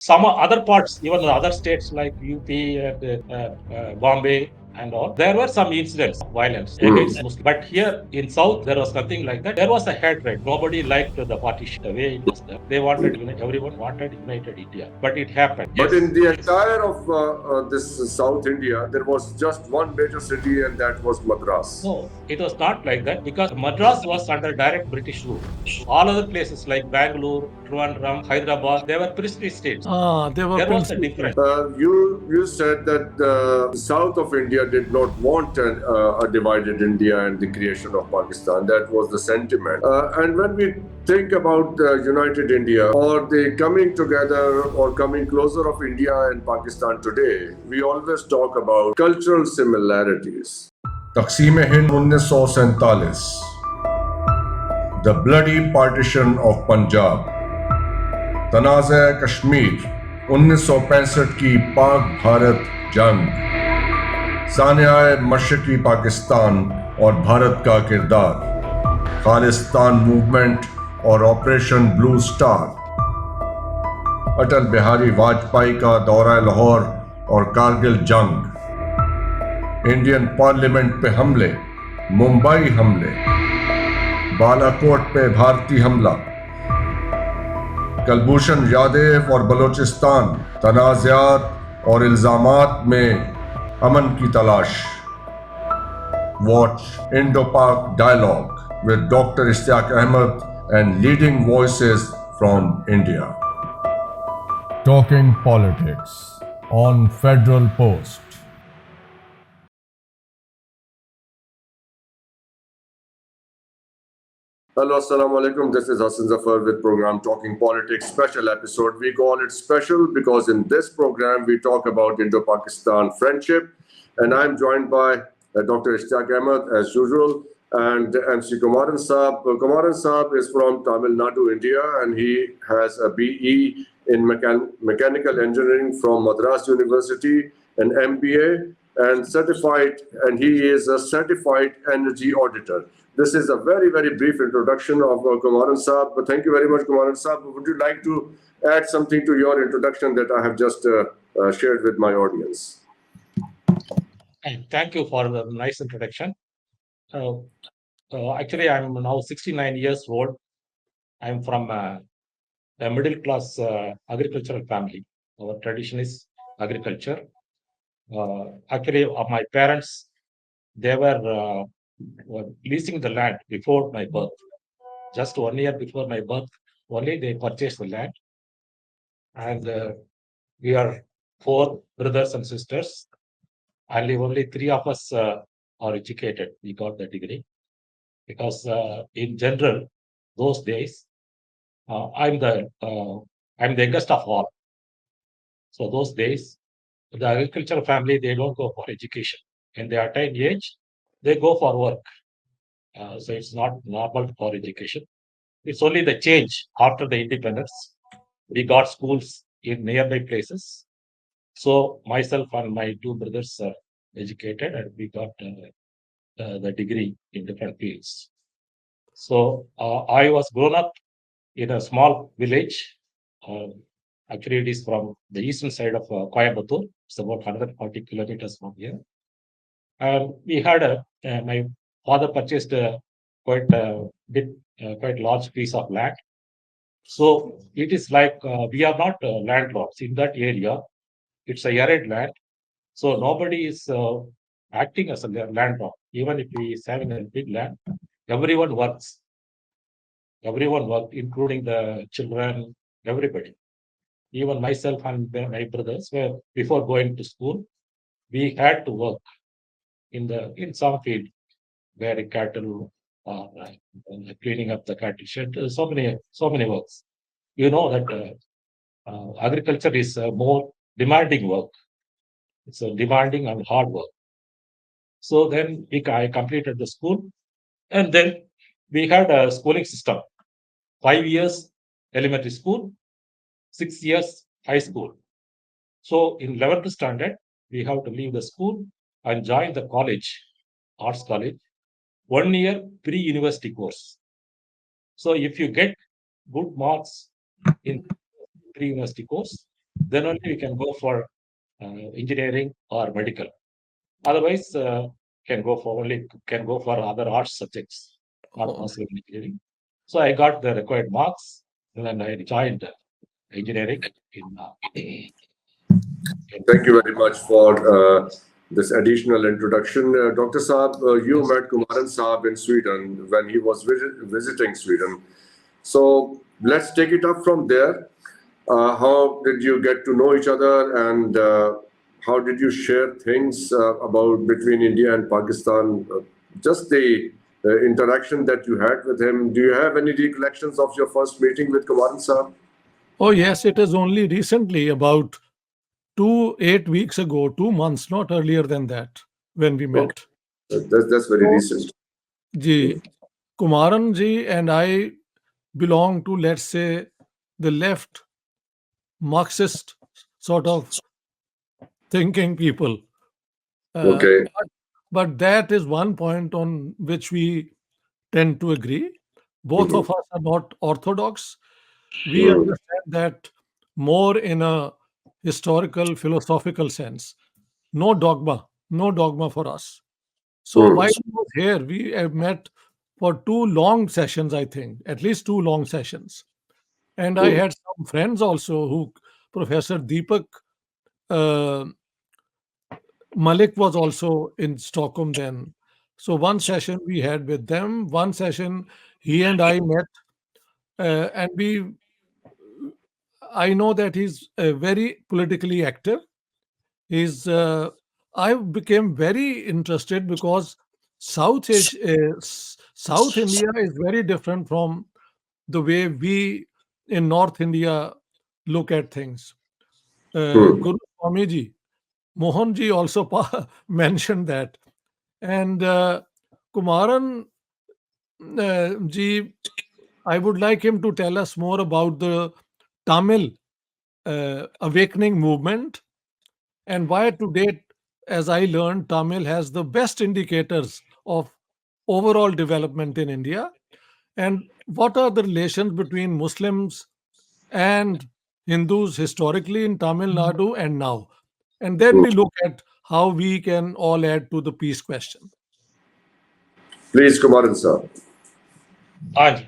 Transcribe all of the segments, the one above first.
Some other parts, even other states like UP and Bombay and all, there were some incidents of violence against Muslims. But here in South, there was nothing like that. There was a hatred. Nobody liked the partition, the way it was done. They wanted, everyone wanted united India, but it happened. But Yes. in the entire of this South India, there was just one major city, and that was Madras. No, it was not like that because Madras was under direct British rule. All other places like Bangalore, Trivandrum, Hyderabad, they were princely states. They were There was a princely difference. You said that the south of India did not want a divided India and the creation of Pakistan. That was the sentiment. And when we think about united India or the coming together or coming closer of India and Pakistan today, we always talk about cultural similarities. Taqsim-e-Hind 1947, the bloody partition of Punjab, तनाज़ Kashmir 1965 की पाक भारत जंग, सानियाए मशरकी पाकिस्तान और भारत का किरदार, Khalistan movement और operation blue star, Atal Bihari Vajpayee का दौरा लाहौर और कारगिल जंग, इंडियन पार्लियामेंट पे हमले, मुंबई हमले, बालाकोट पे भारतीय हमला, कलभूषण यादव और बलोचिस्तान, तनाज़ात और इल्ज़ामात में अमन की तलाश. Watch Indo Pak Dialogue with Dr. Ishtiaq Ahmed and leading voices from India. Talking Politics on Federal Post. Hello, assalamu alaikum. This is Hasan Zafar with program Talking Politics special episode. We call it special because in this program we talk about Indo-Pakistan friendship, and I'm joined by Dr. Ishtiaq Ahmed as usual and MC Kumaran Saab. Kumaran Saab is from Tamil Nadu, India, and he has a BE in mechanical engineering from Madras University, an MBA, and he is a certified energy auditor. This is a very, very brief introduction of Kumaran Saab. But thank you very much, Kumaran Saab. Would you like to add something to your introduction that I have just shared with my audience? And thank you for the nice introduction. Actually, I'm now 69 years old. I'm from a middle class agricultural family. Our tradition is agriculture. Actually, my parents, they were leasing the land before my birth. Just 1 year before my birth, only they purchased the land. And we are 4 brothers and sisters. Only 3 of us are educated. We got the degree. Because in general, those days, I'm the youngest of all. So those days, the agricultural family, they don't go for education. When they attain age, they go for work. So it's not normal for education. It's only the change after the independence. We got schools in nearby places. So myself and my 2 brothers are educated, and we got the degree in different fields. So I was grown up in a small village. Actually, it is from the eastern side of Coimbatore. It's about 140 kilometers from here. And we had my father purchased quite large piece of land. So it is like we are not landlords in that area. It's a arid land. So nobody is acting as a landlord. Even if we is having a big land, everyone works. Everyone worked, including the children, everybody. Even myself and my brothers, were before going to school, we had to work in some field, where cattle or cleaning up the cattle shed. So many works. You know that agriculture is more demanding work. It's a demanding and hard work. So then I completed the school, and then we had a schooling system: 5 years elementary school, 6 years high school. So in 11th standard, we have to leave the school and join the college, arts college, 1 year pre-university course. So if you get good marks in pre-university course, then only we can go for engineering or medical. Otherwise, can go for other arts subjects, not Oh, possible in engineering. So I got the required marks, and then I joined engineering in Thank you very much for this additional introduction. Dr. Saab, you yes. met Kumaran Saab in Sweden when he was visiting Sweden. So let's take it up from there. How did you get to know each other, and how did you share things about between India and Pakistan? Just the interaction that you had with him. Do you have any recollections of your first meeting with Kumaran Saab? oh yes, it is only recently, about 8 weeks ago, 2 months, not earlier than that, when we Okay, met. that's very So, recent. ji, Kumaran ji and I belong to, let's say, the left Marxist sort of thinking people. Okay. But that is one point on which we tend to agree. Both Mhm. of us are not orthodox. We Mm. understand that more in a historical, philosophical sense. No dogma for us. So Mm. while he was here, we have met for 2 long sessions, I think, at least 2 long sessions. And I Mm. had some friends also who, Professor Deepak uh, Malik was also in Stockholm then. So one session we had with them, one session he and I met, and I know that he's very politically active. He's I became very interested because South India is very different from the way we in North India look at things. Mm. Guru Swamiji, Mohanji also mentioned that. And Kumaran ji, I would like him to tell us more about the Tamil awakening movement and why to date, as I learned, Tamil has the best indicators of overall development in India. And what are the relations between Muslims and Hindus historically in Tamil Nadu and now? And then Mm. we look at how we can all add to the peace question. Please, Kumaran sir. And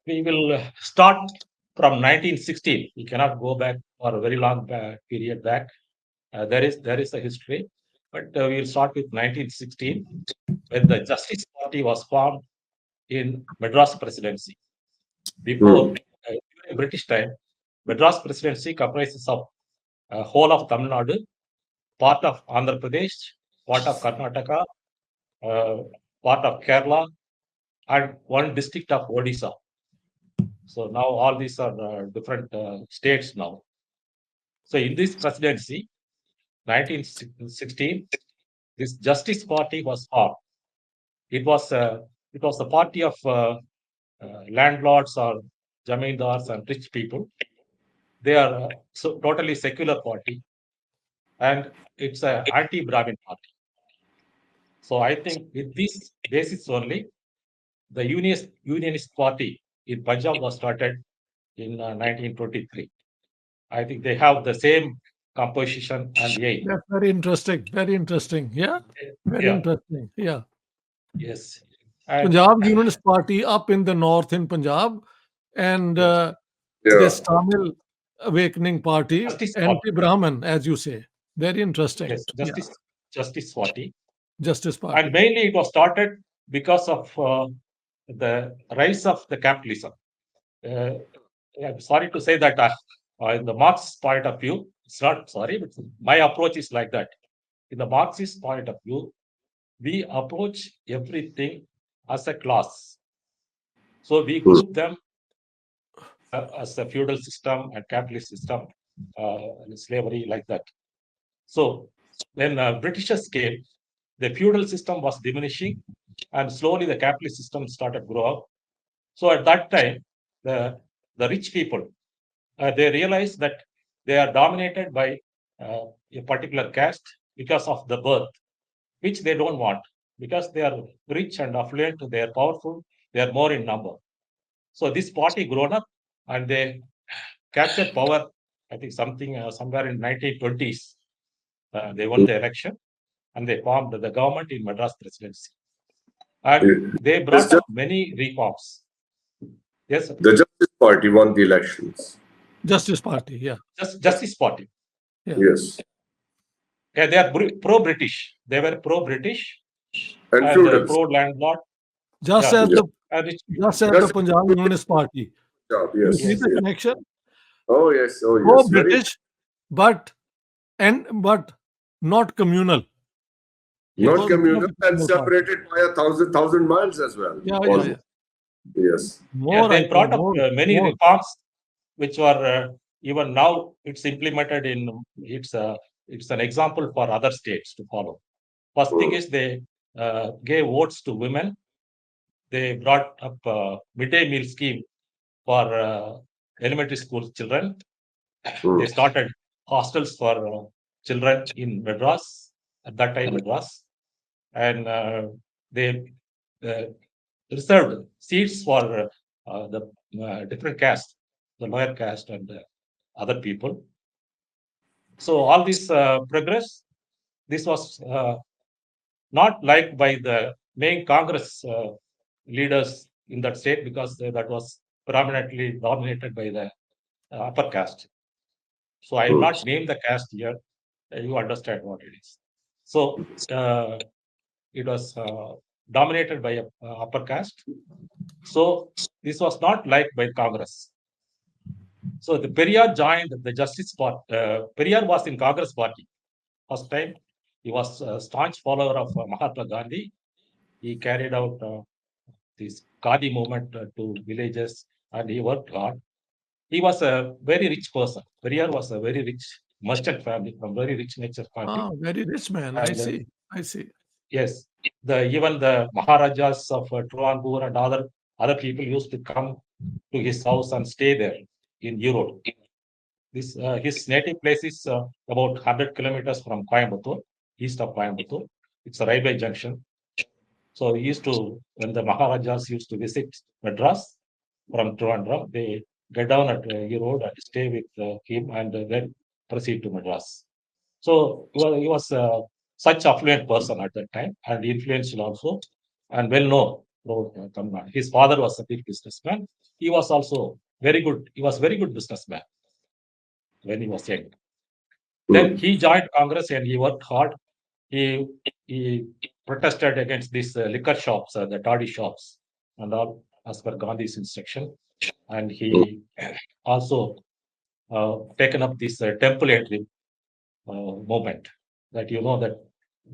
we will start from 1916. We cannot go back for a very long period back. There is a history, but we'll start with 1916 when the Justice Party was formed in Madras Presidency. Before, Mm. during British time, Madras Presidency comprises of whole of Tamil Nadu, part of Andhra Pradesh, part of Karnataka, uh, part of Kerala, and one district of Odisha. So now all these are different states now. So in this presidency, 1916, this Justice Party was formed. It was it was the party of landlords or zamindars and rich people. They are so totally secular party, and it's a anti-Brahmin party. So I think with this basis only, the Unionist Party in Punjab was started in 1923. I think they have the same composition and aim. That's very interesting. Very interesting. Yeah. Very Yeah, interesting. Yeah. yes. And Punjab Unionist Party up in the north in Punjab, and yes, Yeah. this Tamil Awakening Party, Justice Party. anti-Brahman, as you say. Very interesting. Yes, Yeah. Justice Party. Justice And Party. mainly it was started because of the rise of the capitalism. Uh, I'm sorry to say that in the Marxist point of view, it's not sorry, but my approach is like that. In the Marxist point of view, we approach everything as a class. So we Mm. group them as a feudal system and capitalist system, slavery like that. So when Britishers came, the feudal system was diminishing, and slowly the capitalist system started grow up. So at that time, the rich people they realized that they are dominated by a particular caste because of the birth, which they don't want because they are rich and affluent, they are powerful, they are more in number. So this party grown up and they captured power I think something somewhere in 1920s. They won the election and they formed the government in Madras Presidency. And they brought up many reforms. Yes, The Justice Party won the elections. Justice Party, yeah. Justice Party. Yeah. Yes. Yeah, they are pro-British. They were pro-British And and feudalism. pro-landlord. Just Yeah. as the And it- just as the Punjab Unionist Party. You Yes. see the yes. connection? Oh yes. Oh Pro yes. Very British, but not communal. It not was a communal pro and communal party. separated by 1,000 miles as well. Yeah, almost. yeah. Yes. yeah, More, they I brought think, up more, many more. reforms, which were even now it's implemented in it's an example for other states to follow. First thing is they gave votes to women. They brought up midday meal scheme for elementary school children. They started hostels for children in Madras, at that time Madras, and they uh, reserved seats for the different caste, the lower caste and other people. So all this progress, this was not liked by the main Congress leaders in that state because that was predominantly dominated by the upper caste. So I will not name the caste here. You understand what it is. So it was dominated by upper caste. So this was not liked by Congress. So the Periyar joined the Justice Party. Periyar was in Congress Party first time. He was a staunch follower of Mahatma Gandhi. He carried out this Khadi movement to villages, and he worked hard. He was a very rich person. Periyar was a very rich merchant family, from very rich nature family. Ah, very rich man. I And see. I see. yes, even the Maharajas of Trivandrum and other people used to come to his house and stay there in Europe. This his native place is about 100 kilometers from Coimbatore, east of Coimbatore. It's a railway junction. So he used to, when the Maharajas used to visit Madras from Trivandrum, they get down at Road and stay with him and then proceed to Madras. So he was such affluent person at that time and influential also and well known throughout Tamil Nadu. His father was a big businessman. He was also very good. He was very good businessman when he was young. Then he joined Congress and he worked hard. He he protested against these liquor shops, the toddy shops, and all as per Gandhi's instruction. And he also taken up this temple entry movement. That that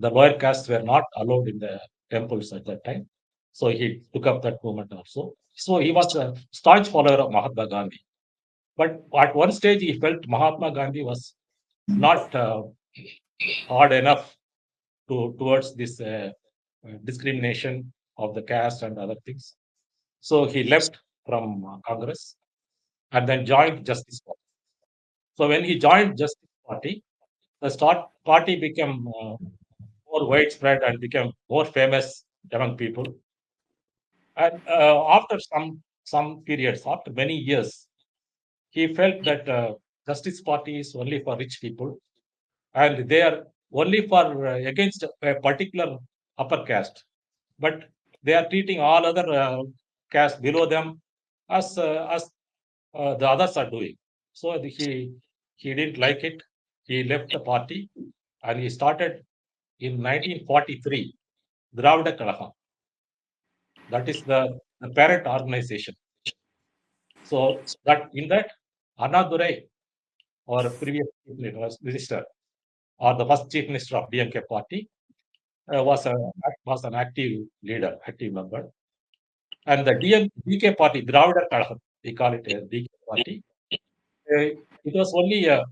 the lower castes were not allowed in the temples at that time. So he took up that movement also. So he was a staunch follower of Mahatma Gandhi. But at one stage, he felt Mahatma Gandhi was not hard enough towards this discrimination of the caste and other things. So he left from Congress and then joined Justice Party. So when he joined Justice Party, the party became more widespread and became more famous among people. And after some periods, after many years, he felt that Justice Party is only for rich people, and they are only for against a particular upper caste, but they are treating all other castes below them as the others are doing. So he didn't like it. He left the party and he started in 1943 Dravida Kalaham. That is the parent organization. So that in that Annadurai, our previous chief minister, or the first chief minister of DMK party, was an active leader, active member. And the DK party, Dravida Kalaham, we call it a DK party. It was only a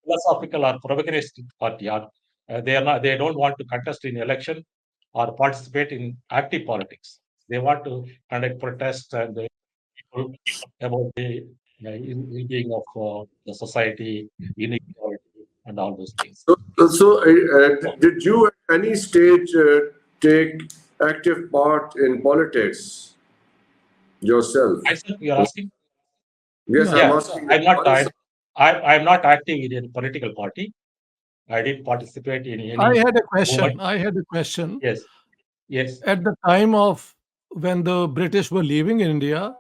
philosophical or provocative party. Or, they don't want to contest in election or participate in active politics. They want to conduct protests and people about the ill-being of the society, inequality, and all those things. Did you at any stage take active part in politics yourself? I said, you're asking? Yes, Yeah. I'm asking. I'm not. I'm not active in any political party. I didn't participate in I any had a movement. question. I had a question. Yes, yes, At the time of when the British were leaving India,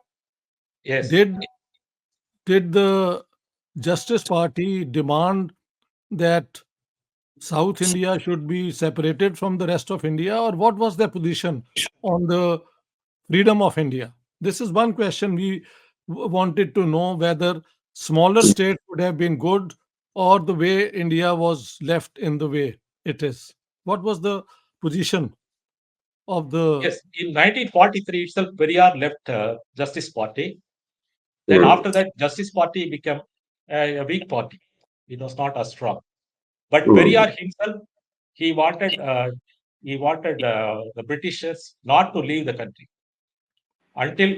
yes, did did the Justice Party demand that South India should be separated from the rest of India, or what was their position on the freedom of India? This is one question we wanted to know, whether smaller states would have been good, or the way India was left in the way it is. What was the position of the? yes. In 1943 itself, Periyar left Justice Party. Then Mm. after that, Justice Party became a weak party. It was not as strong. But Mm. Periyar himself, he wanted the Britishers not to leave the country until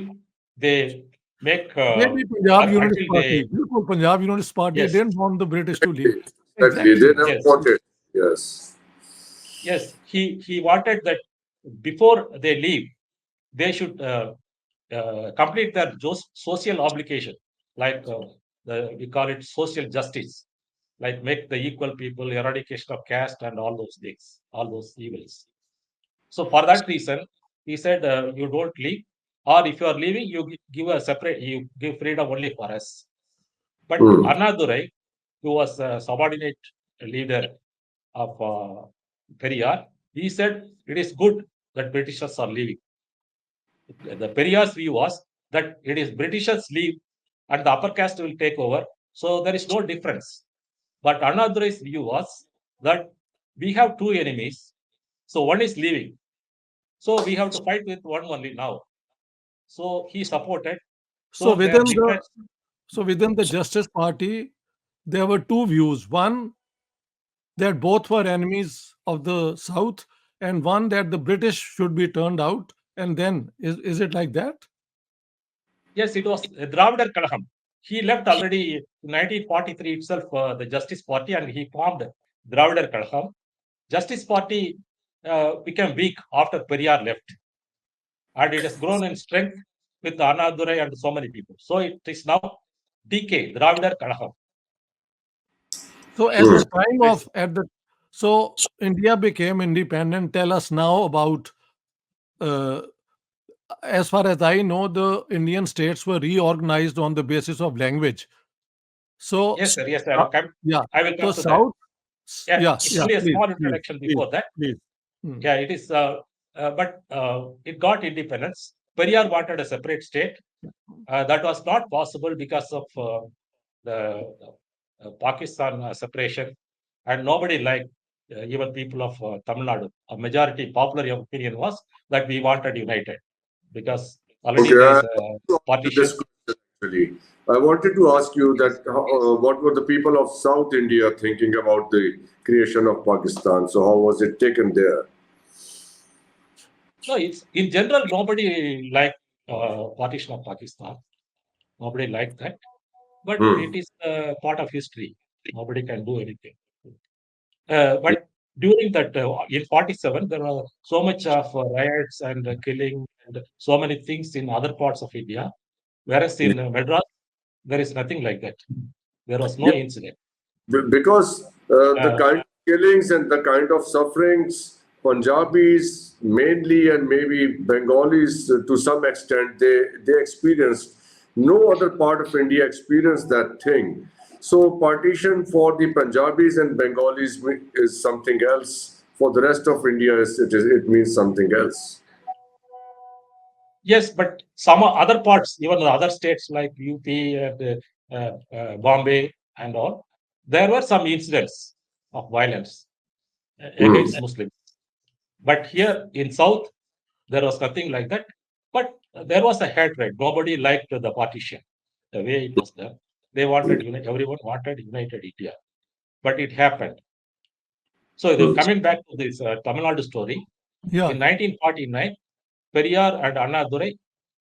they make Maybe Punjab Unionist until they Party. बिल्कुल Punjab Unionist Party yes, didn't want the British to leave. Exactly. They Exactly. never yes, wanted. Yes. yes. He wanted that before they leave, they should complete their social obligation, like we call it social justice, like make the equal people, eradication of caste, and all those things, all those evils. So for that reason, he said, you don't leave, or if you are leaving, give a separate, you give freedom only for us. But Mm. Annadurai, who was a subordinate leader of Periyar, he said it is good that Britishers are leaving. The Periyar's view was that it is Britishers leave and the upper caste will take over. So there is no difference. But Annadurai's view was that we have two enemies. So one is leaving. So we have to fight with one only now. So he supported. So So their within the difference, so within the Justice Party, there were two views. One, that both were enemies of the South, and one that the British should be turned out. And then is it like that? yes, it was Dravidar Kalaham. He left already in 1943 itself, the Justice Party, and he formed Dravidar Kalaham. Justice Party became weak after Periyar left, and it has grown in strength with Annadurai and so many people. So it is now DK, Dravidar Kalaham. So at Mm. the time It's, of at the so India became independent. Tell us now about. Uh, as far as I know, the Indian states were reorganized on the basis of language. So, yes, sir. Yes, sir. uh, yeah. I will So come to that. South, Yeah, yeah, yeah. only a Please, small please, introduction please, before that. please. Hmm. Yeah, it is, but it got independence. Periyar wanted a separate state. That was not possible because of the Pakistan separation, and nobody liked, even people of Tamil Nadu. A majority popular opinion was that we wanted united because already Okay. there I is a want to ask you this partition. question actually. I wanted to ask you that what were the people of South India thinking about the creation of Pakistan? So how was it taken there? No, it's in general nobody liked partition of Pakistan. Nobody liked that, but it Hmm. is part of history. Nobody can do anything. But during that, in 47, there were so much of riots and killing and so many things in other parts of India. Whereas in Madras, there is nothing like that. There was no Yeah, incident. because the Uh, kind of killings and the kind of sufferings Punjabis mainly and maybe Bengalis to some extent they experienced. No other part of India experienced that thing. So partition for the Punjabis and Bengalis is something else. For the rest of India, it means something else. yes, but some other parts, even the other states like UP and Bombay and all, there were some incidents of violence Hmm. against Muslims. But here in South, there was nothing like that. But there was a hatred. Nobody liked the partition, the way it was done. They wanted, everyone wanted united India. But it happened. So Hmm. coming back to this Tamil Nadu story, Yeah. in 1949, Periyar and Annadurai,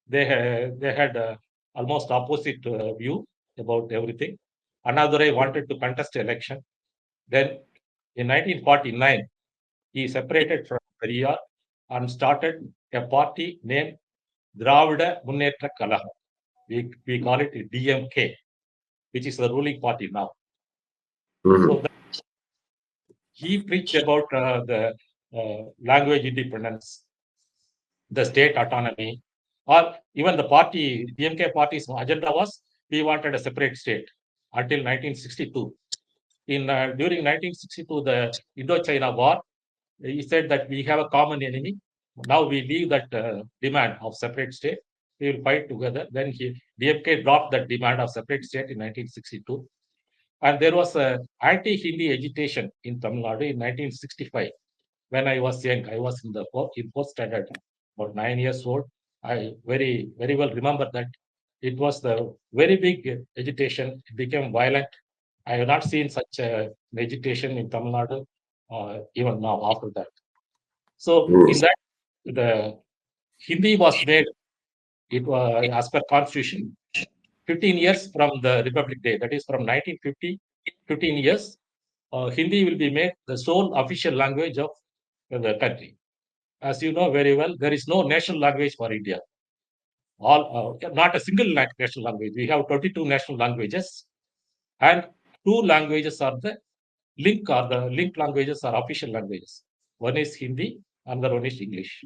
they had almost opposite view about everything. Annadurai wanted to contest election. Then in 1949, he separated from Periyar and started a party named Dravida Munnetra Kalaham. We call it DMK. which is the ruling party now. Mhm. So he preached about the language independence, the state autonomy, or even the party, DMK party's agenda was we wanted a separate state until 1962. During 1962, the Indo-China War, he said that we have a common enemy. Now we leave that demand of separate state. We will fight together. Then DMK dropped that demand of separate state in 1962. And there was a anti-Hindi agitation in Tamil Nadu in 1965. When I was young, I was in fourth standard, about 9 years old. I very well remember that it was the very big agitation. It became violent. I have not seen such an agitation in Tamil Nadu, even now after that. So in that, the Hindi was made. It was as per Constitution, 15 years from the Republic Day. That is from 1950. 15 years. Hindi will be made the sole official language of the country. As you know very well, there is no national language for India. Not a single national language. We have 22 national languages, and two languages are the link languages are official languages. One is Hindi, another one is English.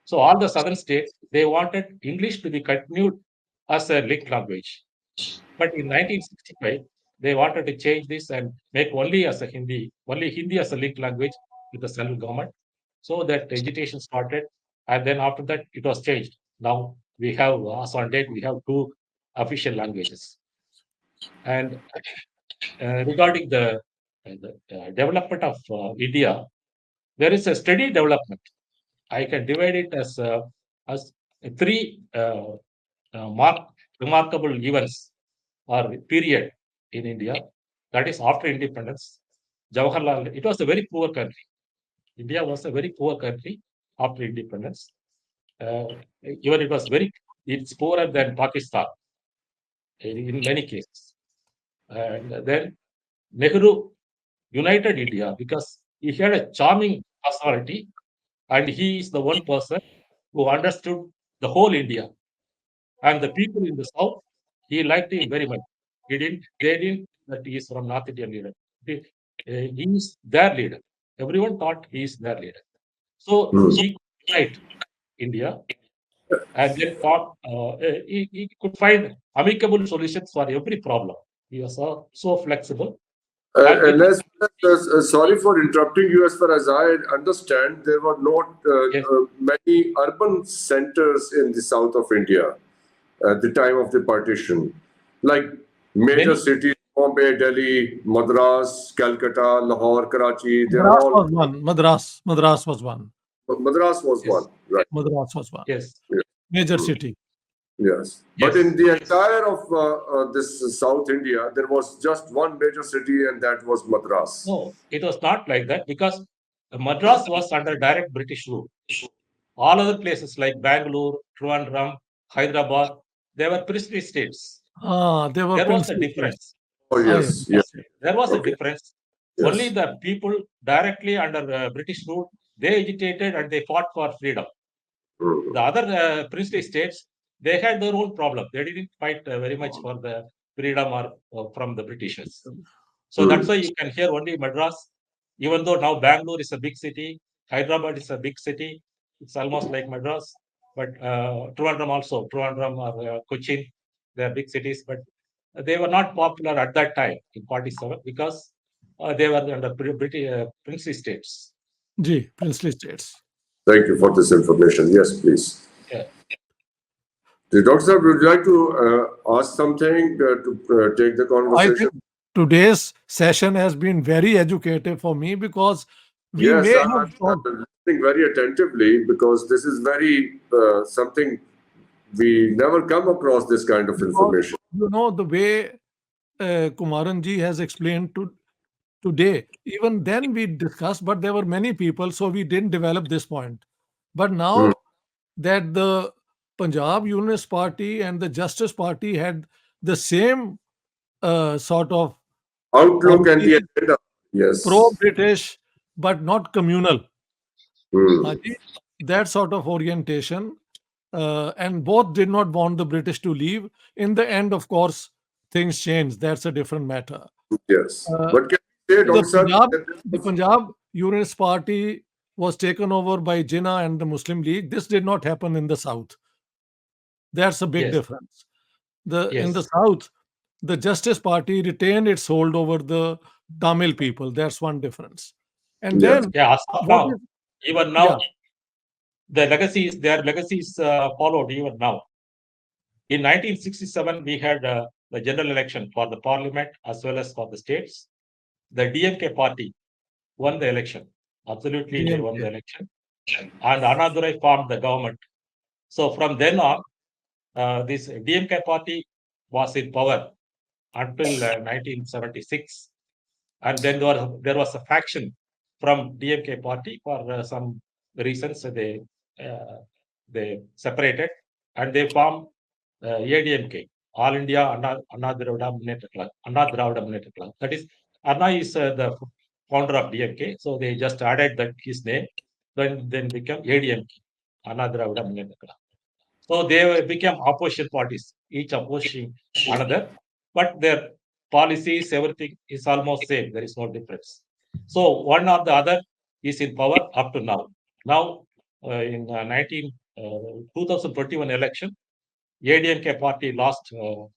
So all the southern states, they wanted English to be continued as a link language. But in 1965, they wanted to change this and make only Hindi as a link language with the central government. So that agitation started, and then after that, it was changed. Now we have, as on date, we have two official languages. And regarding the development of India, there is a steady development. I can divide it as three remarkable events or period in India. That is after independence. Jawaharlal, it was a very poor country. India was a very poor country after independence. Even it's poorer than Pakistan in many cases. And then Nehru united India because he had a charming personality, and he is the one person who understood the whole India. And the people in the south, he liked him very much. They didn't that he is from North Indian leader. He is their leader. Everyone thought he is their leader. So he could unite India, and then he could find amicable solutions for every problem. He was so flexible. And sorry for interrupting you. As far as I understand, there were not Yes. many urban centers in the south of India at the time of the partition, like major Many- cities: Bombay, Delhi, Madras, Calcutta, Lahore, Karachi. They are Madras all. was one. Madras was one. Madras was Yes. one, right? Madras was one. yes, Major city. Yes. But Yes. in the entire of this South India, there was just one major city, and that was Madras. No, it was not like that because Madras was under direct British rule. All other places like Bangalore, Trivandrum, Hyderabad, they were princely states. They were There was a princely difference. Oh, yes, yes. There was a Okay. difference. Yes. Only the people directly under British rule, they agitated and they fought for freedom. Mhm. The other princely states, they had their own problem. They didn't fight very much for the freedom or from the Britishers. So that's why you can hear only Madras, even though now Bangalore is a big city, Hyderabad is a big city. It's almost like Madras, but Trivandrum or Cochin, they are big cities, but they were not popular at that time in 47 because they were under British princely states. princely states. Thank you for this information. Yes, please. Yeah. The Dr. Sir, would you like to ask something to take the I conversation? think today's session has been very educative for me because we Yes, may I'm have talked. listening very attentively because this is very something we never come across this kind of information. You know, the way Kumaran ji has explained today, even then we discussed, but there were many people, so we didn't develop this point. But now that the Punjab Unionist Party and the Justice Party had the same sort of Outlook and the policy, agenda. Yes. pro-British but not communal, Hmm. Haji, that sort of orientation, and both did not want the British to leave. In the end, of course, things changed. That's a different matter. Yes. Uh, But can you say, the Dr. Sir, Punjab, that the Punjab Unionist Party was taken over by Jinnah and the Muslim League. This did not happen in the South. That's a big Yes, difference. In the yes, South, the Justice Party retained its hold over the Tamil people. That's one difference. And yes. then yeah. As of what now, is even yeah, now, their legacies followed even now. In 1967, we had the general election for the parliament as well as for the states. The DMK party won the election. Absolutely, they won DMK. the election. And Annadurai formed the government. So from then on, this DMK party was in power until 1976. And then there was a faction from DMK party for some reasons. Uh, they separated and they formed ADMK, All India Anna Dravida Munnetra Club. Anna Dravida Munnetra Club. That is, Anna is the founder of DMK, so they just added that his name, then became ADMK, Anna Dravida Munnetra Club. So they became opposition parties, each opposing another, but their policies, everything is almost same. There is no difference. So one or the other is in power up to now. Now, in 2021 election, ADMK party lost the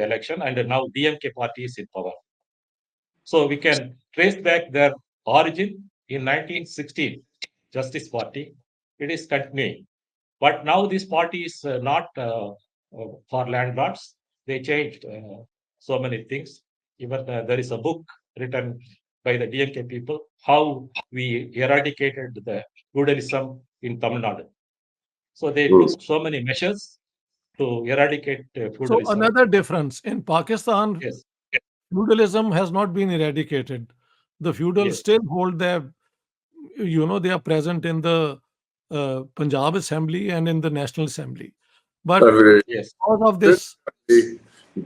election, and now DMK party is in power. So we can trace back their origin in 1916, Justice Party. It is continuing. But now this party is not for landlords. They changed so many things. Even there is a book written by the DMK people how we eradicated the feudalism in Tamil Nadu. So they Hmm. took so many measures to eradicate So feudalism. another difference in Pakistan, Yes, feudalism has not been eradicated. The feudals yes, still hold their, they are present in the Punjab Assembly and in the National Assembly. But Very yes, because of this,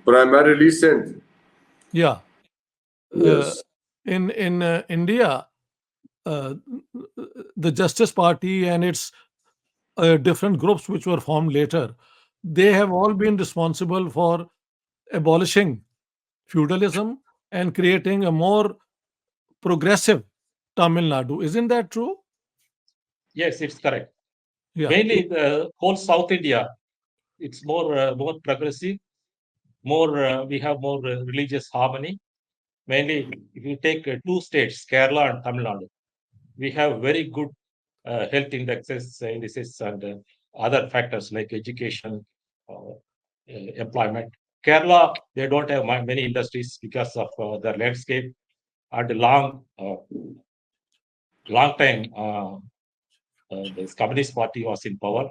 primarily Sindh. yeah, uh, Yes. in India, uh, the Justice Party and its different groups which were formed later, they have all been responsible for abolishing feudalism and creating a more progressive Tamil Nadu. Isn't that true? yes, it's correct. Yeah. Mainly the whole South India, it's more progressive, more we have more religious harmony. Mainly, if you take two states, Kerala and Tamil Nadu, we have very good health indices and other factors like education, employment. Kerala, they don't have many industries because of their landscape and long time this Communist Party was in power.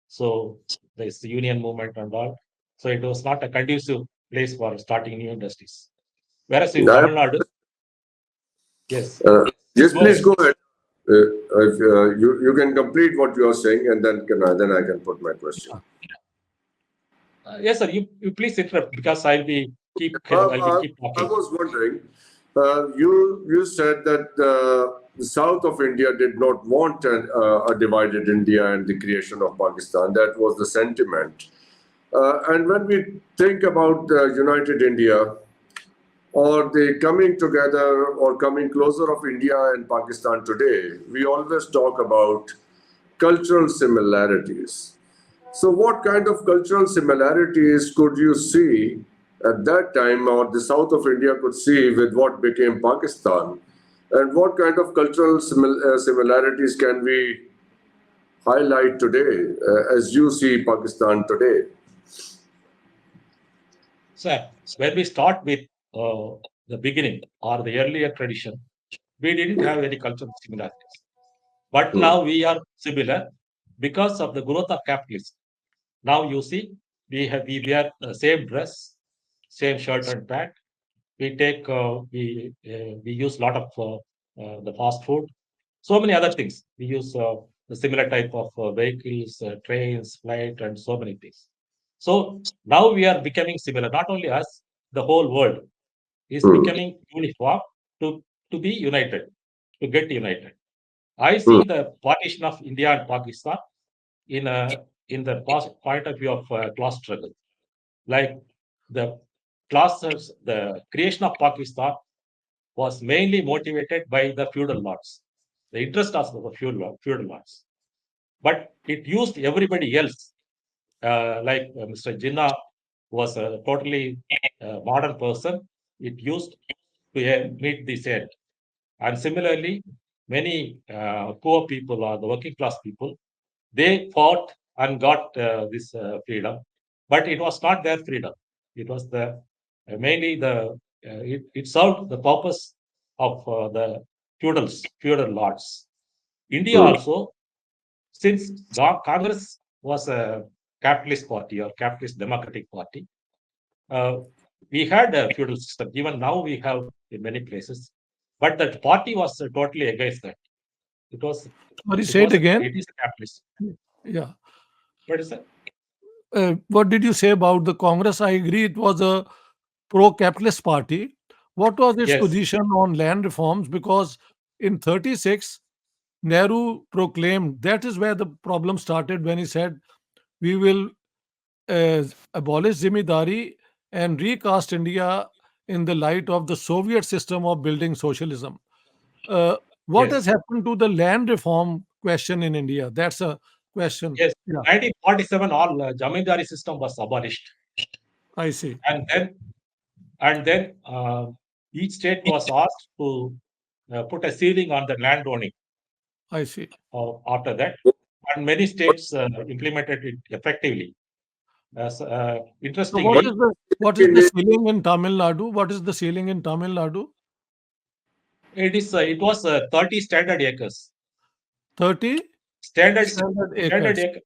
So this union movement and all. So it was not a conducive place for starting new industries. Whereas in I- Tamil Nadu, yes, please yes, go please ahead. go ahead. You can complete what you are saying, and then I can put my question. Yes, sir. You please interrupt because I'll be keep I talking. was wondering, you said that the south of India did not want a divided India and the creation of Pakistan. That was the sentiment. And when we think about united India or the coming together or coming closer of India and Pakistan today, we always talk about cultural similarities. So, what kind of cultural similarities could you see at that time, or the south of India could see with what became Pakistan? And what kind of cultural similarities can we highlight today as you see Pakistan today? Sir, when we start with the beginning or the earlier tradition, we didn't have any cultural similarities. But Hmm. now we are similar because of the growth of capitalism. Now you see, we wear the same dress, same shirt and pant. We use a lot of the fast food, so many other things. We use the similar type of vehicles, trains, flight, and so many things. So now we are becoming similar. Not only us, the whole world is Hmm. becoming uniform to to be united, to get united. I Hmm. see the partition of India and Pakistan in a in the point of view of class struggle, like the the creation of Pakistan was mainly motivated by the feudal lords, the interest of the feudal lords. But it used everybody else, like Mr. Jinnah was a totally modern person. It used to meet this end. And similarly, many poor people or the working class people, they fought and got this freedom, but it was not their freedom. It was the mainly it served the purpose of the feudal lords. India also, since Congress was a capitalist party or capitalist democratic party, uh, we had a feudal system. Even now we have in many places, but that party was totally against that. It was Sorry, say it again. it is a capitalist. Yeah. What is that? What did you say about the Congress? I agree it was a pro-capitalist party. What was its Yes, position on land reforms? Because in 36, Nehru proclaimed, that is where the problem started when he said, we will abolish Zimidari and recast India in the light of the Soviet system of building socialism. Uh, what has yes, happened to the land reform question in India? That's a question. yes. Yeah, 1947, all Jamindari system was abolished, I see. and then each state was asked to put a ceiling on the land owning I see. after that, and many states implemented it effectively. So Interestingly, what is the ceiling in Tamil Nadu? What is the ceiling in Tamil Nadu? it was 30 standard acres. 30 Standard standard standard acres. acre.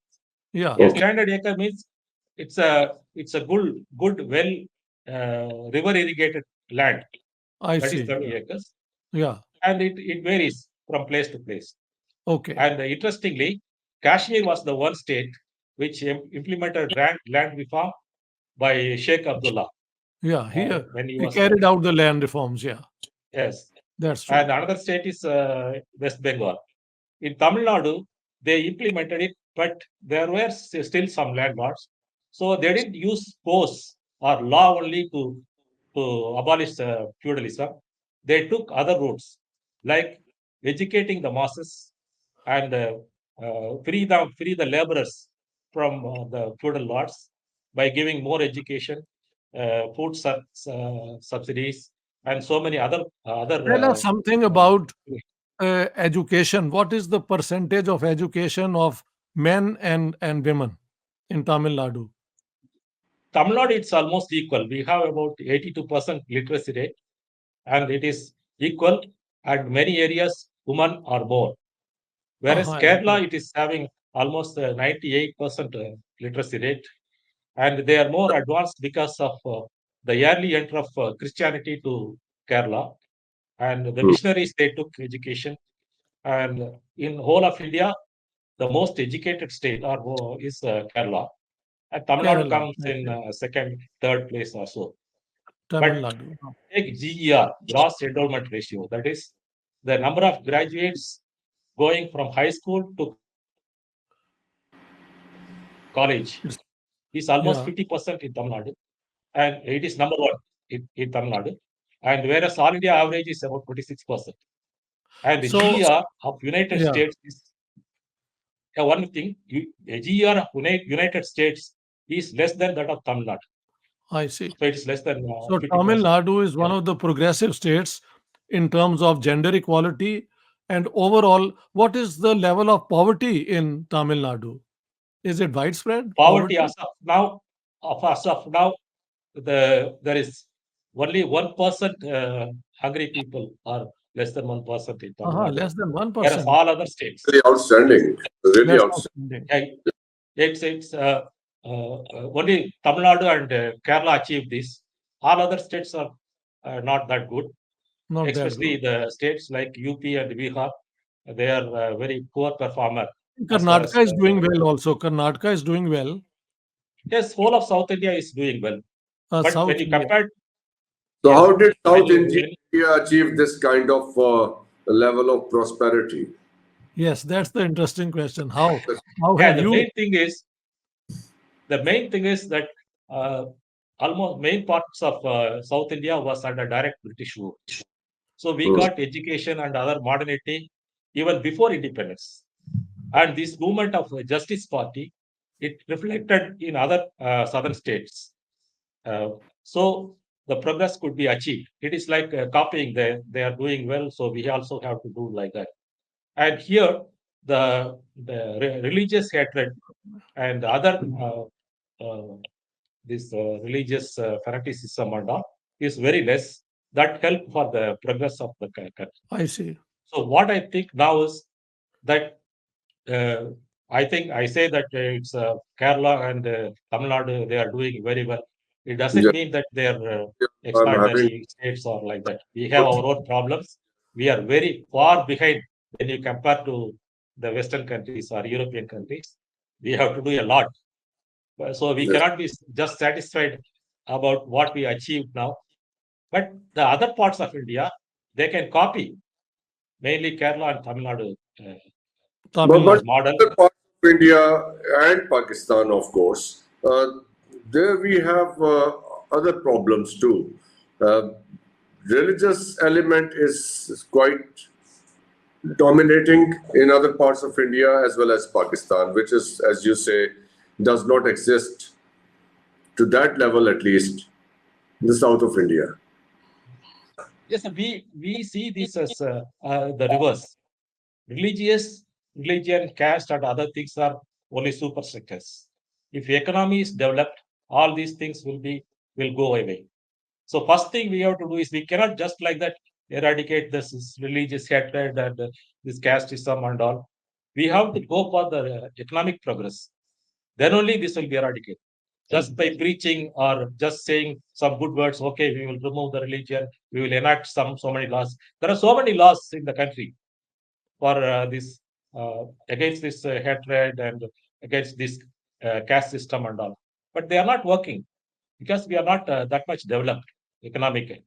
Yeah, Yes, standard acre means it's a good well river irrigated land. I That is see. 30 acres, Yeah. and it varies from place to place. Okay. And interestingly, Kashmir was the one state which implemented land reform by Sheikh Abdullah Yeah. when he He was carried out the land reforms. Yeah, yes. that's And true. another state is West Bengal. In Tamil Nadu, they implemented it, but there were still some landlords. So they didn't use force or law only to abolish feudalism. They took other routes, like educating the masses and free the laborers from the feudal lords by giving more education, food subsidies, and so many other. Tell us something Uh, about education. What is the percentage of education of men and women in Tamil Nadu? Tamil Nadu, it's almost equal. We have about 82% literacy rate, and it is equal. And many areas, women are more. Whereas Okay. Kerala, it is having almost 98% literacy rate, and they are more advanced because of the early entry of Christianity to Kerala, and the missionaries they took education. And in whole of India, the most educated state is Kerala, and Tamil Nadu Kerala. comes in Okay. second, third place or so. Tamil But Nadu. take GER, gross enrollment ratio, that is the number of graduates going from high school to college It's, is almost yeah. 50% in Tamil Nadu, and it is number one in Tamil Nadu. And whereas all India average is about 26%. And the So, GER of United yeah, States is one thing, the GER of United States is less than that of Tamil Nadu. I see. So it is less than So Tamil 50%. Nadu is Yeah. one of the progressive states in terms of gender equality and overall. What is the level of poverty in Tamil Nadu? Is it widespread Poverty poverty? as of now, there is only 1% hungry people, or less than 1% in Tamil Nadu. Less than Whereas 1%. all other states, Really outstanding. Really That's outstanding. outstanding. yeah, it's only Tamil Nadu and Kerala achieved this. All other states are not that good, Not that especially good. the states like UP and Bihar. They are very poor performer as far as Karnataka is doing well also. Karnataka is doing well. yes, whole of South India is doing well. But when South you India. compare, So, yes, how did when South you when, India achieve this kind of level of prosperity? Yes, that's the interesting question. How yeah, have you? the main thing is that uh, almost main parts of South India was under direct British rule. So we Mm. got education and other modernity even before independence. And this movement of Justice Party, it reflected in other southern states. So the progress could be achieved. It is like copying. They are doing well, so we also have to do like that. And here, the religious hatred and other this religious fanaticism and all is very less. That help for the progress of the country. I see. So what I think now is that uh, I think I say that it's Kerala and Tamil Nadu, they are doing very well. It doesn't Yeah, mean that they are I'm having extraordinary states or like that. We have our own problems. We are very far behind when you compare to the Western countries or European countries. We have to do a lot. So we yes. cannot be just satisfied about what we achieved now. But the other parts of India, they can copy, mainly Kerala and Tamil Nadu Tamil But Nadu. model. other parts of India and Pakistan, of course, there we have other problems too. Uh, Religious element is quite dominating in other parts of India as well as Pakistan, which is, as you say, does not exist to that level at least in the south of India. Yes, we see this as the reverse. Religious, religion, caste, and other things are only superstructures. If economy is developed, all these things will go away. So first thing we have to do is we cannot just like that eradicate this religious hatred and this casteism and all. We have to go for the economic progress. Then only this will be eradicated. Just by preaching or just saying some good words, okay, we will remove the religion, we will enact so many laws. There are so many laws in the country for this against this hatred and against this caste system and all. But they are not working because we are not that much developed economically.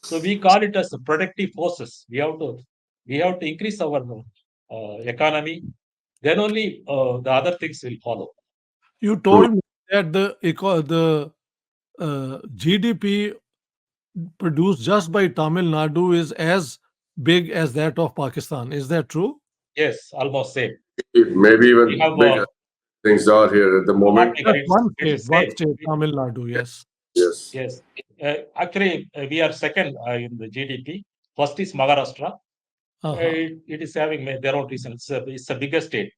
So we call it as productive forces. We have to increase our economy. Then only the other things will follow. You Hmm. told me that the GDP produced just by Tamil Nadu is as big as that of Pakistan. Is that true? Yes, almost same. Maybe We even have bigger things are here at the not moment. bigger. Just It's one same. state, Tamil Nadu. Yes. Yes. Yes. Actually, we are second in the GDP. First is Maharashtra. Uh-huh. It is having their own reason. It's a bigger state,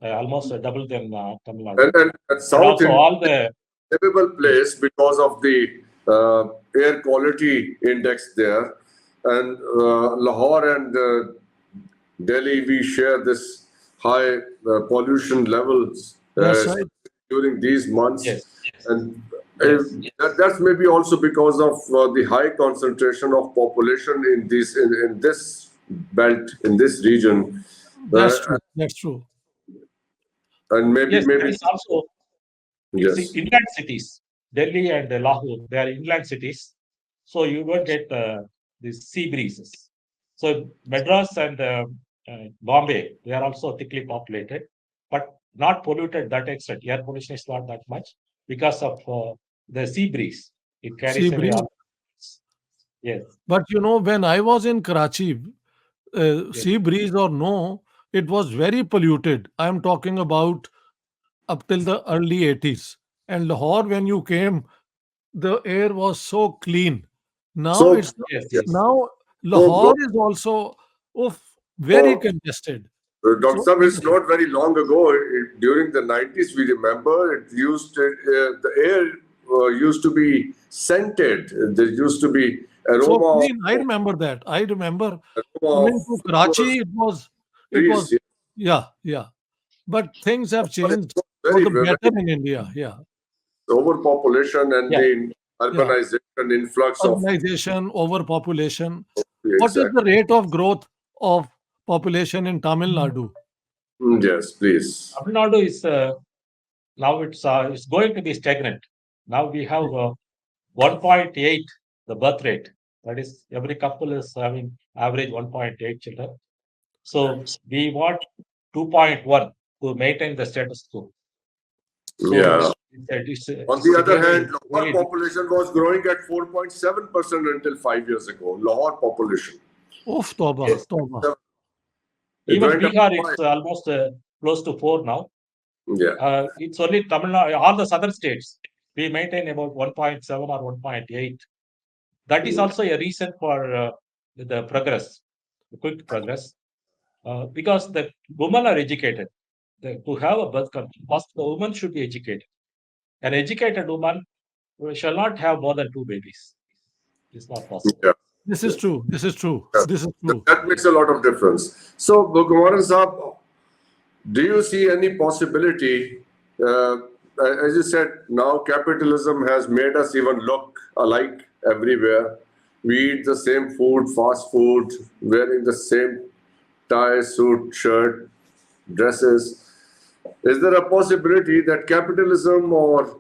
almost double than Tamil Nadu. And And South also India all the livable place because of the air quality index there. And Lahore and Delhi, we share this high pollution levels That's right. during these months. yes, And yes, that's maybe also because of the high concentration of population in this belt, in this region. That's true. That's true. And maybe, yes. There maybe, is also it's yes. inland cities. Delhi and Lahore, they are inland cities, so you don't get these sea breezes. So Madras and Bombay, they are also thickly populated, but not polluted that extent. Air pollution is not that much because of the sea breeze. It Sea carries away breeze. all. Yes, But when I was in Karachi, yes, sea breeze or no, it was very polluted. I'm talking about up till the early 80s. And Lahore, when you came, the air was so clean. Now So, it's yes, yeah. yes. now So, Lahore is also oof, very so congested. Dr. So Saab, it's not very long ago. During the 90s, we remember the air used to be scented. There used to be so aroma clean. I remember that. I remember of coming to flowers, Karachi. It was trees. Yeah. yeah, yeah. But things have But it changed was for very, the very better in India. Yeah, overpopulation and Yeah. the yeah. urbanization influx of Urbanization, overpopulation. What is exact. the rate of growth of population in Tamil Nadu? Yes, please. Tamil Nadu is now it's going to be stagnant. Now we have 1.8 the birth rate. That is, every couple is having average 1.8 children. So we want 2.1 to maintain the status quo. So Yeah. On the other hand, situation Lahore really population was growing at 4.7% until 5 years ago. Lahore population. Oof, Toba, yes. Toba. It Even went up Bihar, to it's 5. almost close to 4 now. Yeah. It's only Tamil Nadu, all the southern states, we maintain about 1.7 or 1.8. That is also a reason for the progress, the quick progress, because the women are educated. To have a birth control, first the woman should be educated. An educated woman shall not have more than 2 babies. It's not possible. Yeah. This is true. This is true. Yeah. This is true. That makes a lot of difference. So, Kumaran Saab, do you see any possibility? Uh, as you said, now capitalism has made us even look alike everywhere. We eat the same food, fast food, wearing the same tie, suit, shirt, dresses. Is there a possibility that capitalism or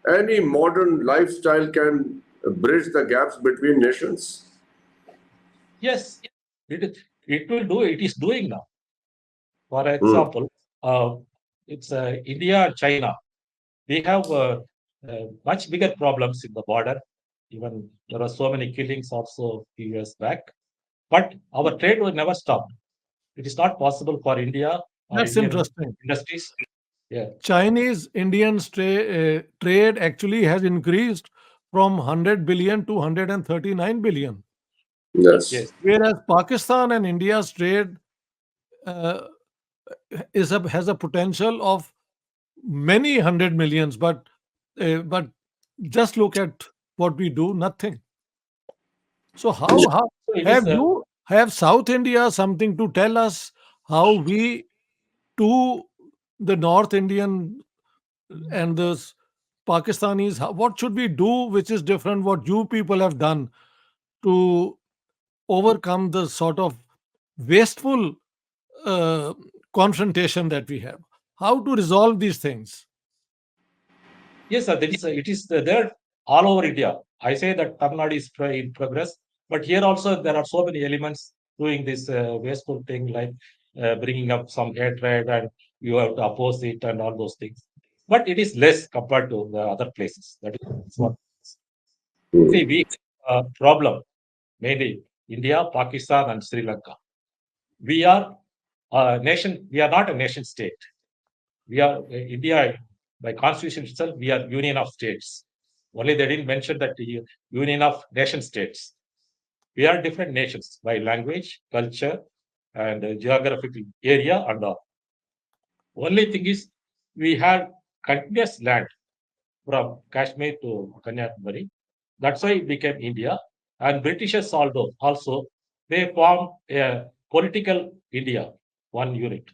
any modern lifestyle can bridge the gaps between nations? Yes, it will do. It is doing now. For Hmm. example, it's India and China. We have much bigger problems in the border. Even there are so many killings also few years back. But our trade will never stop. It is not possible for India or That's Indian interesting. industries. Yeah. Chinese Indian trade actually has increased from 100 billion to 139 billion, Yes. Yes. whereas Pakistan and India's trade uh, has a potential of many hundred millions. But just look at what we do, nothing. So how So it is. have South India something to tell us how we to the North Indian and the Pakistanis, what should we do which is different what you people have done to overcome the sort of wasteful uh, confrontation that we have? How to resolve these things? Yes, sir. That is, it is there all over India. I say that Tamil Nadu is in progress, but here also there are so many elements doing this wasteful thing, like bringing up some hatred and you have to oppose it and all those things. But it is less compared to the other places. That is what. Hmm. See, we problem mainly India, Pakistan, and Sri Lanka. We are a nation. We are not a nation state. We are India by constitution itself. We are union of states. Only they didn't mention that the union of nation states. We are different nations by language, culture, and geographical area and all. Only thing is we have continuous land from Kashmir to Kanyakumari. That's why it became India. And Britishers also they formed a political India, one unit.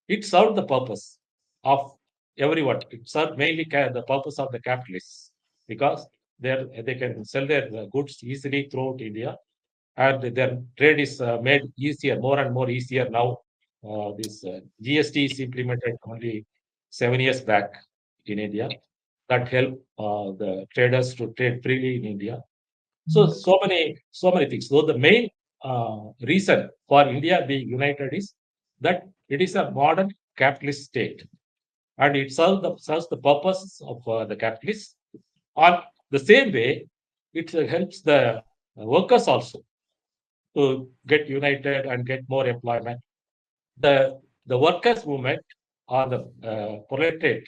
It served the purpose of everyone. It served mainly the purpose of the capitalists because they can sell their goods easily throughout India, and their trade is made easier, more and more easier now. This GST is implemented only 7 years back in India. That help the traders to trade freely in India. So many things. So the main reason for India being united is that it is a modern capitalist state, and it serves the purposes of the capitalists. On the same way, it helps the workers also to get united and get more employment. The workers movement or the proletariat,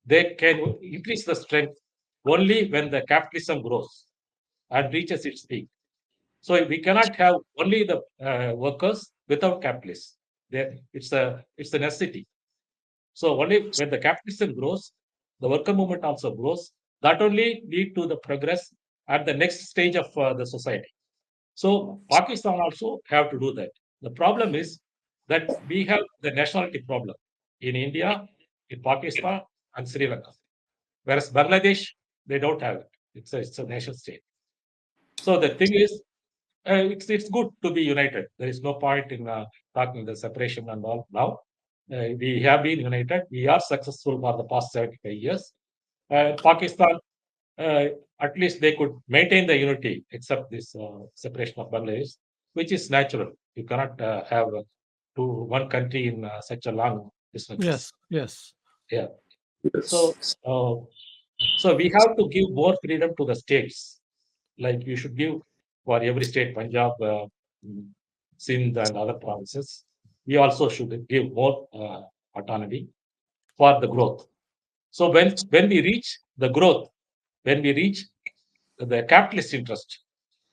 they can increase the strength only when the capitalism grows and reaches its peak. So we cannot have only the workers without capitalists. It's a necessity. So only when the capitalism grows, the worker movement also grows. That only lead to the progress at the next stage of the society. So Pakistan also have to do that. The problem is that we have the nationality problem in India, in Pakistan, and Sri Lanka. Whereas Bangladesh, they don't have it. It's a nation state. So the thing is, it's good to be united. There is no point in talking the separation and all now. We have been united. We are successful for the past 75 years. Pakistan, uh, at least they could maintain the unity, except this separation of Bangladesh, which is natural. You cannot have one country in such a long distances. Yes, yes. Yeah. So, Yes. uh, so we have to give more freedom to the states. Like you should give for every state, Punjab, mm, Sindh, and other provinces. We also should give more autonomy for the growth. So when we reach the growth, when we reach the capitalist interest,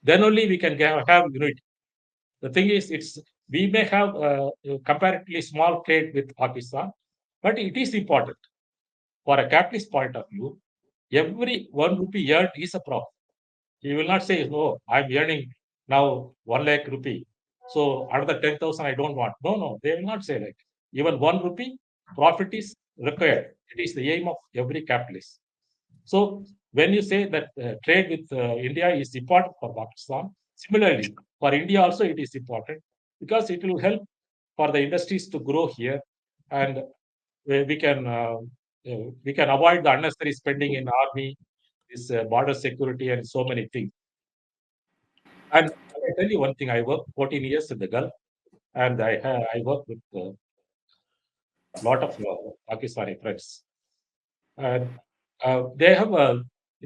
then only we can have unity. The thing is, it's we may have a comparatively small trade with Pakistan, but it is important for a capitalist point of view. Every 1 rupee earned is a profit. He will not say, "No, I'm earning now 1 lakh rupee, so another 10,000 I don't want." No, no, they will not say that. Even 1 rupee profit is required. It is the aim of every capitalist. So when you say that trade with India is important for Pakistan, similarly for India also it is important because it will help for the industries to grow here, and we can we can avoid the unnecessary spending in army, this border security, and so many things. And I can tell you one thing: I worked 14 years in the Gulf, and I work with a lot of Pakistani friends, and they have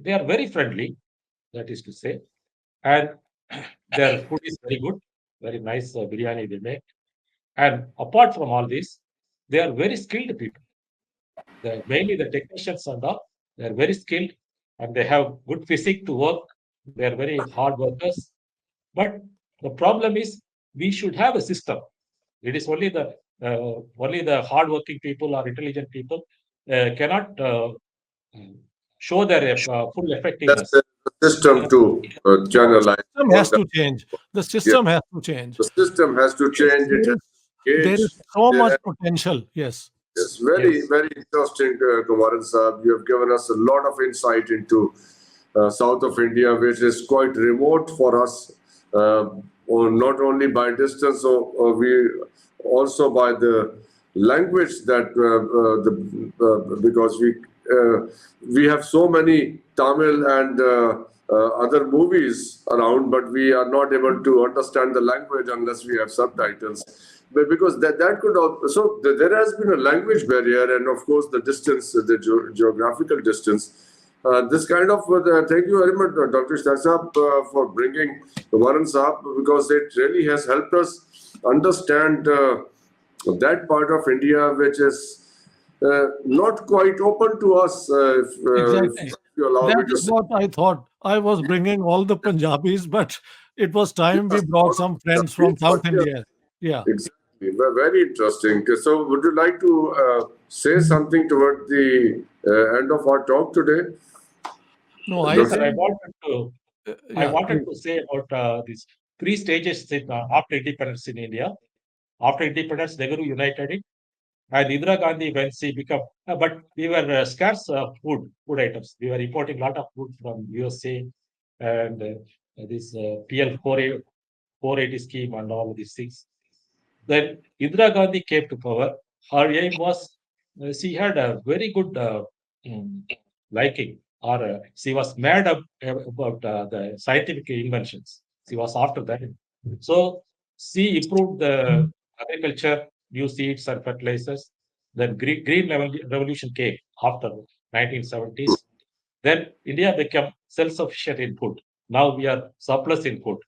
they are very friendly. That is to say, and their food is very good, very nice biryani they make. And apart from all this, they are very skilled people. Mainly the technicians and all, they are very skilled, and they have good physique to work. They are very hard workers. But the problem is, we should have a system. It is only the hardworking people or intelligent people cannot show their full That's effectiveness. the system to Yeah, channelize system all has that. to change. The Yes, system has to change. the system has to Yes, change. It has to there engage. is so much There. potential. Yes. Yes, very, Yes. very interesting, Kumaran Saab. You have given us a lot of insight into south of India, which is quite remote for us, or not only by distance, or we also by the language that because we have so many Tamil and other movies around, but we are not able to understand the language unless we have subtitles. But because that could also, so there has been a language barrier, and of course the distance, the geographical distance. This kind of thank you very much, Dr. Ishtiaq Saab, for bringing Kumaran Saab, because it really has helped us understand that part of India which is not quite open to us, if Exactly. you allow That me to is say. what I thought. I was bringing all the Punjabis, but it was time we Yes, brought all of some the friends from Punjabis, but South yes, India. Yeah. exactly. Very interesting. So, would you like to say something toward the end of our talk today, No, I Yes, sir. Dr. think, I yeah, wanted please. to say about these three stages after independence in India. After independence, Nehru united it, and Indira Gandhi, when she became, but we were scarce food items. We were importing a lot of food from USA and this PL 480 scheme and all these things. Then Indira Gandhi came to power. Her aim was she had a very good mm, liking, or she was mad about the scientific inventions. She was after that. So she improved the agriculture, new seeds and fertilizers. Then Revolution came after 1970s. Then India became self-sufficient in food. Now we are surplus in food.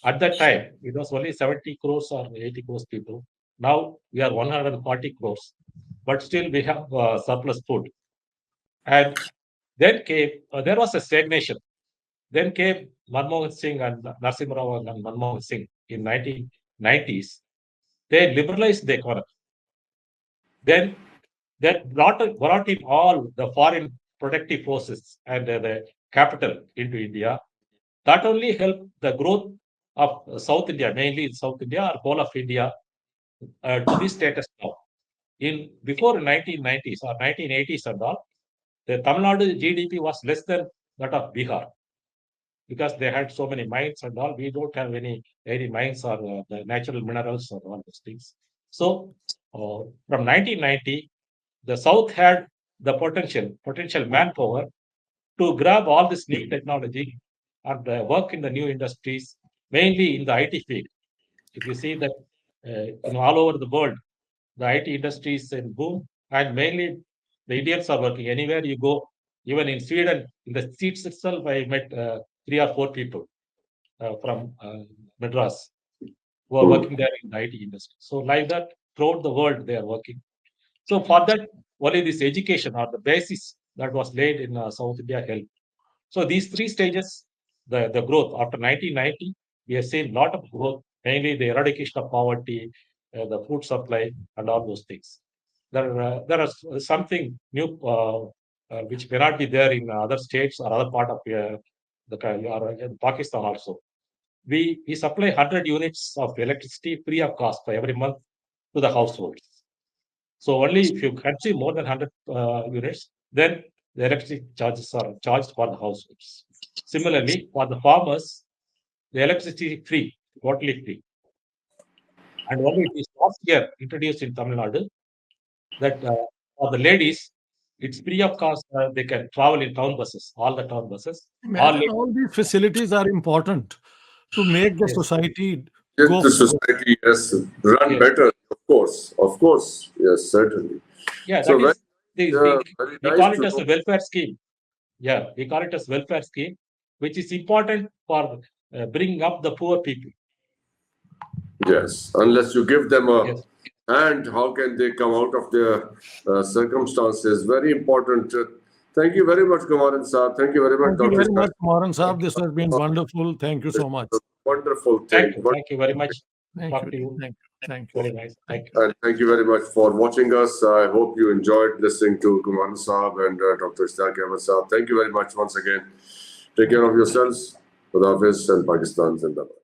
At that time, it was only 70 crores or 80 crores people. Now we are 140 crores, but still we have surplus food. And then came, there was a stagnation. Then came Manmohan Singh and Narasimha Rao and Manmohan Singh in 1990s. They liberalized the economy. Then that brought in all the foreign productive forces and the capital into India. That only helped the growth of South India, mainly in South India or whole of India, to this status now. In before 1990s or 1980s and all, the Tamil Nadu GDP was less than that of Bihar because they had so many mines and all. We don't have any mines or the natural minerals or all those things. So from 1990, the South had the potential manpower to grab all this new technology and work in the new industries, mainly in the IT field. If you see that, all over the world, the IT industry is in boom, and mainly The Indians are working. Anywhere you go, even in Sweden, in the streets itself, I met 3 or 4 people from Madras who are working there in the IT industry. So like that, throughout the world, they are working. So for that, only this education or the basis that was laid in South India helped. So these 3 stages, the growth after 1990, we have seen a lot of growth, mainly the eradication of poverty, the food supply, and all those things. There is something new which may not be there in other states or other part of Pakistan also. We supply 100 units of electricity free of cost for every month to the households. So only if you consume more than 100 units, then the electricity charges are charged for the households. Similarly, for the farmers, the electricity is free, totally free. And only it is last year introduced in Tamil Nadu that for the ladies, it's free of cost. They can travel in town buses, all the town buses. Imagine all these facilities are important to make the Yes. society Get go the forward. society, yes, run Yes. better, of course, yes, certainly. Yeah, So that is very we nice call it to as know. a welfare scheme. Yeah, we call it as welfare scheme, which is important for bringing up the poor people. Yes, unless you give them a Yes. hand, how can they come out of their circumstances? Very important. Thank you very much, Kumaran sir. Thank you very much, Thank you Dr. very much, Ishtiaq. Kumaran Saab. This has been wonderful. Thank you so much. Wonderful Thank thing. you. Thank you very much. Thank Talk you. to you. Thank you. Thank you. Very nice. Thank you. And thank you very much for watching us. I hope you enjoyed listening to Kumaran Saab and Dr. Ishtiaq Ahmed Saab. Thank you very much once again. Take care of yourselves. Khudafis and Pakistan Zindabad.